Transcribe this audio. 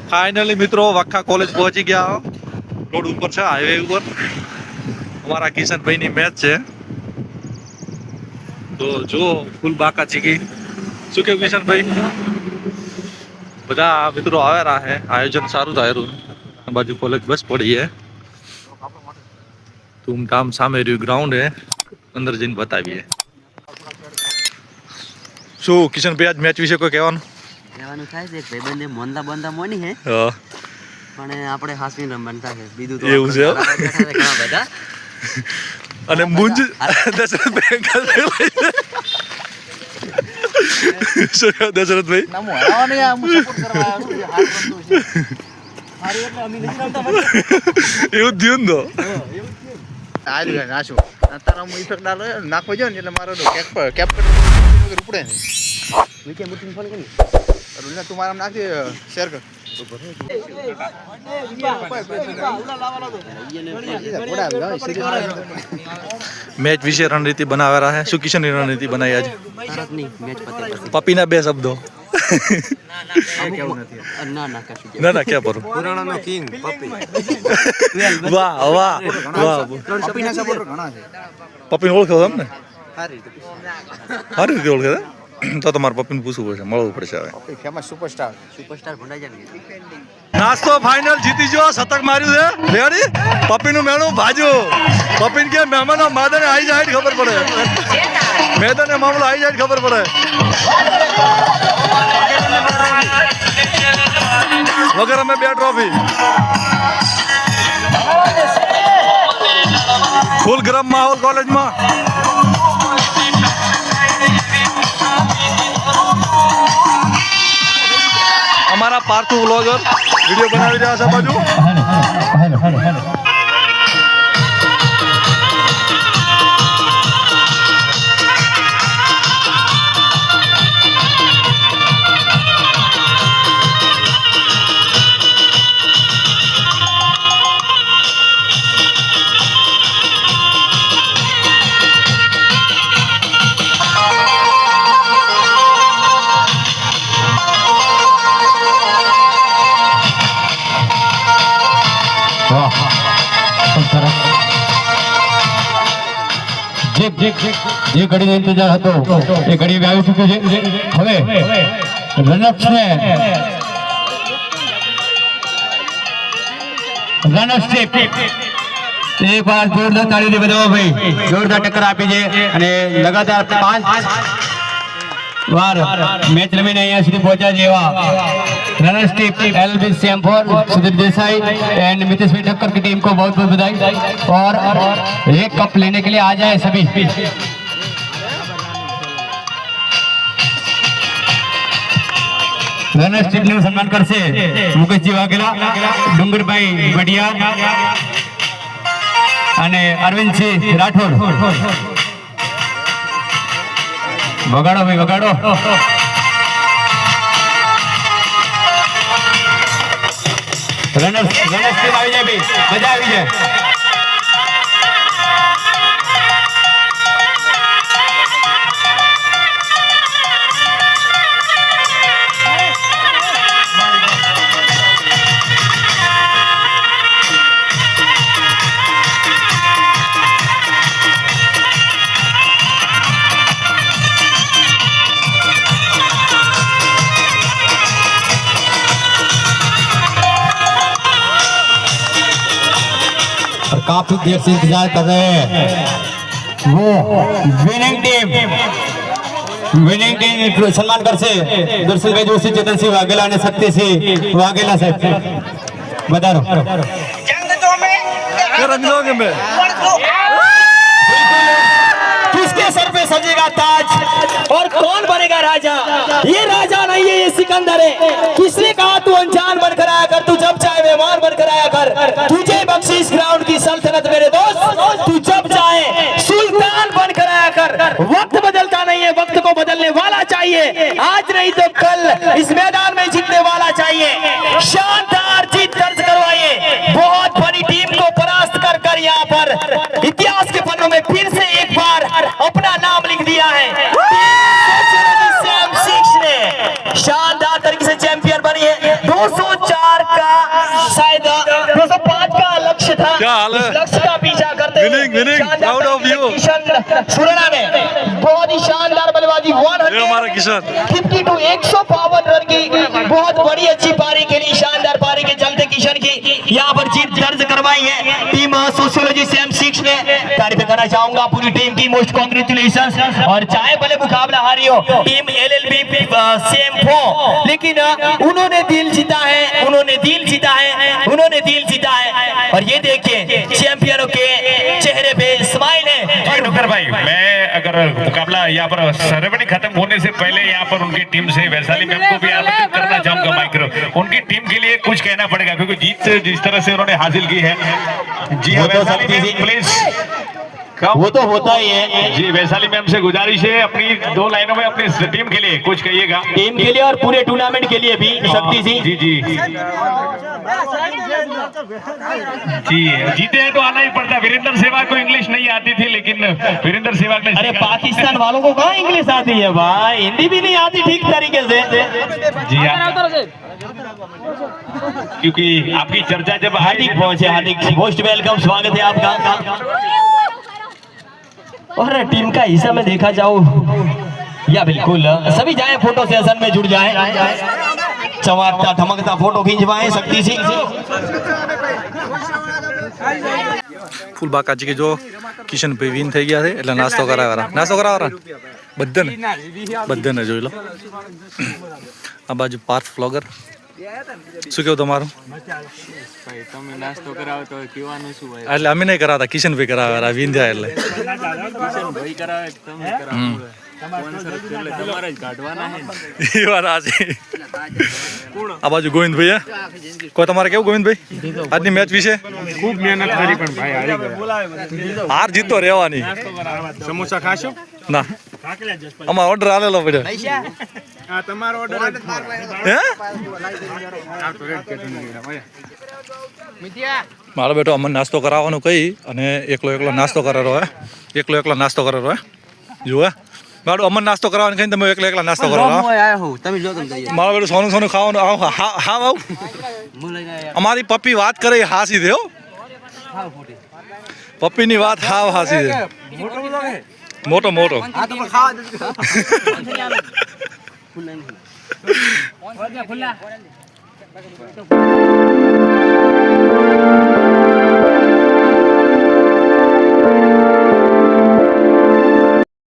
Finally मित्रों वक्खा college पहुंची गया रोड ऊपर છે હાઈવે ઉપર અમારા કિશનભાઈની મેચ છે તો જો ફૂલ બાકા ચીકી શું કે કિશનભાઈ બધા મિત્રો આવેલા છે આયોજન સારું થાયરું બાજુ કોલેજ બસ પડી है ધૂમધામ સામે રહ્યું ગ્રાઉન્ડ है અંદર જઈને બતાવીએ શું કિશનભાઈ આજ મેચ વિશે કોઈ કહેવાનું કહેવાનું થાય છે કે ભાઈબંધે મોંદા બંદા મોની હે પણ આપણે હાસવીન રમવાના છે બીજું તો એવું છે ઘણા બધા અને મુંજ દશરથભાઈ દશરથભાઈ નામો હરાવાની આ હું સપોર્ટ કરવા આવ્યો છું હાર બંધો છે મારી એટલે અમે નથી રમતા એવું થયું ને તો આજ નાશું તારા હું ઇફેક્ટ ડાલો નાખો જો ને એટલે મારો કેપ ઉપડે ને વિકે મુટિંગ ફોન કરી રૂલા તું મારા નાખી શેર કર मैच विषय रणनीति बनावा रहा है શું કિશનની રણનીતિ બનાવી આજે ભારતની મેચ પતે પપીના બે શબ્દો ના ના કશું ના ક્યાં પર પુરાણાનો કિંગ પપી વાહ વાહ વાહ પપીના સપોર્ટર ઘણા છે પપીને ઓળખો છો ને સારી સારી રીતે ઓળખે તો તમારે પપ્પીને પૂછવું પડશે મળવું પડશે હવે પપી ફેમસ સુપરસ્ટાર ભંડાઈ જાય નાસ્તો ફાઇનલ જીતી જો શતક માર્યું છે રેડી પપ્પીનું મેણું ભાજ્યું પપ્પીને કે મહેમાનો માદને આવી જાય ખબર પડે મેદાને મામલો આવી જાય ખબર પડે વગર અમે 2 ટ્રોફી ફૂલ ગરમ માહોલ કોલેજમાં અમારા પાર્થુ વ્લોગર વિડિયો બનાવી રહ્યા છે બાજુ જે ઘડીનો ઇંતજાર હતો એ ઘડી આવી ચૂક્યો છે હવે રનર્સને એક વાર જોરદાર તાળીથી વધાવો ભાઈ જોરદાર ટક્કર આપી છે અને લગાતાર 5 વાર મેચ રમીને અહીંયા સુધી પહોંચ્યા છે એવા रनर्स टीम एलबी सेमफोर सुधीर देसाई एंड मितेश भाई ठक्कर की टीम को बहुत बहुत बधाई और एक कप लेने के लिए आ जाए सभी रनर्स टीम ने सम्मान कर से मुकेश जी वाघेला डूंगर भाई बढ़िया અને અરવિંદ સિંહ રાઠોડ વગાડો ભાઈ વગાડો रनर्स टीम આવી જાય ભાઈ મજા આવી જાય काफी देर से इंतजार कर रहे हैं वो विनिंग टीम सम्मान कर से दर्शन भाई जोशी चेतन सिंह वाघेला ने शक्ति सिंह वाघेला साहब बता रहा किसके सर पे सजेगा ताज और कौन बनेगा राजा ये राजा नहीं है ये सिकंदर है किसने कहा तू अनजान बनकर आया कर तू जब चाहे मेहमान बनकर आया कर तुझे बख्शीश ग्राउंड की सल्तनत मेरे दोस्त तू जब चाहे सुल्तान बनकर आया कर वक्त बदलता नहीं है वक्त को बदलने वाला चाहिए आज नहीं तो कल इस मैदान में जीतने वाला चाहिए शानदार जीत दर्ज करवाइए बहुत बड़ी टीम को परास्त कर यहाँ पर इतिहास के पन्नों में फिर से एक बार अपना नाम लिख दिया है शानदार तरीके से चैंपियन बनी है 204 क्या हाल है? इस लक्ष्य का पीछा करते हुए Winning, शानदार proud of तरीके से you. किशन सुरना ने बहुत ही शानदार बल्लेबाजी ये हमारा किशन 152 152 रन की बहुत बड़ी अच्छी पारी के लिए शानदार पारी के चलते किशन की यहाँ पर जीत दर्ज करवाई है टीम सोशियोलॉजी सेम 6 ने। तारीफ करना चाहूंगा पूरी टीम की, मोस्ट कांग्रेचुलेशंस। और चाहे भले मुकाबला हारी हो टीम एलएलबी सेम 4, लेकिन उन्होंने दिल जीता है, उन्होंने दिल जीता है, उन्होंने दिल जीता है। और ये देखिए चैंपियनों के चेहरे पे स्माइल है। और नुकर भाई, मैं अगर मुकाबला यहाँ पर सेरेमनी खत्म होने से पहले यहाँ पर उनकी टीम से वैशाली मैम को भी आमंत्रित करना चाहूंगा माइक्रो। उनकी टीम के लिए कुछ कहना पड़ेगा क्योंकि जीत जिस तरह से उन्होंने हासिल की है। जी हाँ वैशाली मैम प्लीज। वो तो होता ही है जी, वैशाली मैम से गुजारिश है अपनी 2 लाइनों में अपनी टीम के लिए कुछ कहिएगा। टीम के लिए और पूरे टूर्नामेंट के लिए भी शक्ति सिंह। जी जी जी, जीते हैं तो आना ही पड़ता। वीरेंद्र सहवाग को इंग्लिश नहीं आती थी लेकिन वीरेंद्र सहवाग ने अरे पाकिस्तान वालों को कहाँ इंग्लिश आती है भाई, हिंदी भी नहीं आती ठीक तरीके से। जी हाँ, क्योंकि आपकी चर्चा जब हार्दिक पहुंचे, हार्दिक मोस्ट वेलकम, स्वागत है आपका। और टीम का हिस्सा में देखा जाओ या बिल्कुल सभी जाए फोटो सेशन में जुड़ जाए, चमकता धमकता फोटो खींचवाएं शक्ति सिंह। ફૂલ બાકાજી કે જો કિશન ભાઈ વિન થઈ ગયા છે એટલે નાસ્તો કરાવવાના બધાને જોઈ લો। આ બાજુ પાર્થ વ્લોગર, શું કેવું તમારું? તમે નાસ્તો કરાવો તો કહેવાનું શું હોય? એટલે અમે નહીં કરાવતા, કિશન ભાઈ કરાવવાના વિન થયા એટલે ભાઈ કરાવે તમે કરાવો, એટલે તમારે જ કાઢવાના છે ને। એ વાત આ છે। આ બાજુ ગોવિંદભાઈ, કોઈ તમારે કેવું ગોવિંદભાઈ આજની મેચ વિશે? ખૂબ મહેનત કરી પણ ભાઈ હારી ગયા। હાર જીત તો રહેવાની। સમોસા ખાશો? ના, અમારો ઓર્ડર આલેલો પડ્યો। હા તમારો ઓર્ડર હે મારો બેટો અમને નાસ્તો કરાવવાનું કહી અને એકલો નાસ્તો કરેલો હે, એકલો નાસ્તો કરેલો હે। જુઓ મારો અમને નાસ્તો કરાવવાનું કહીને તમે એકલા નાસ્તો કરો। તમે જો તમે મારો બેટો સોનું ખાવાનું આવ અમારી પપ્પી વાત કરે હાસી દે હો, પપ્પીની વાત હાસી દે। મોટો ખુલ્લા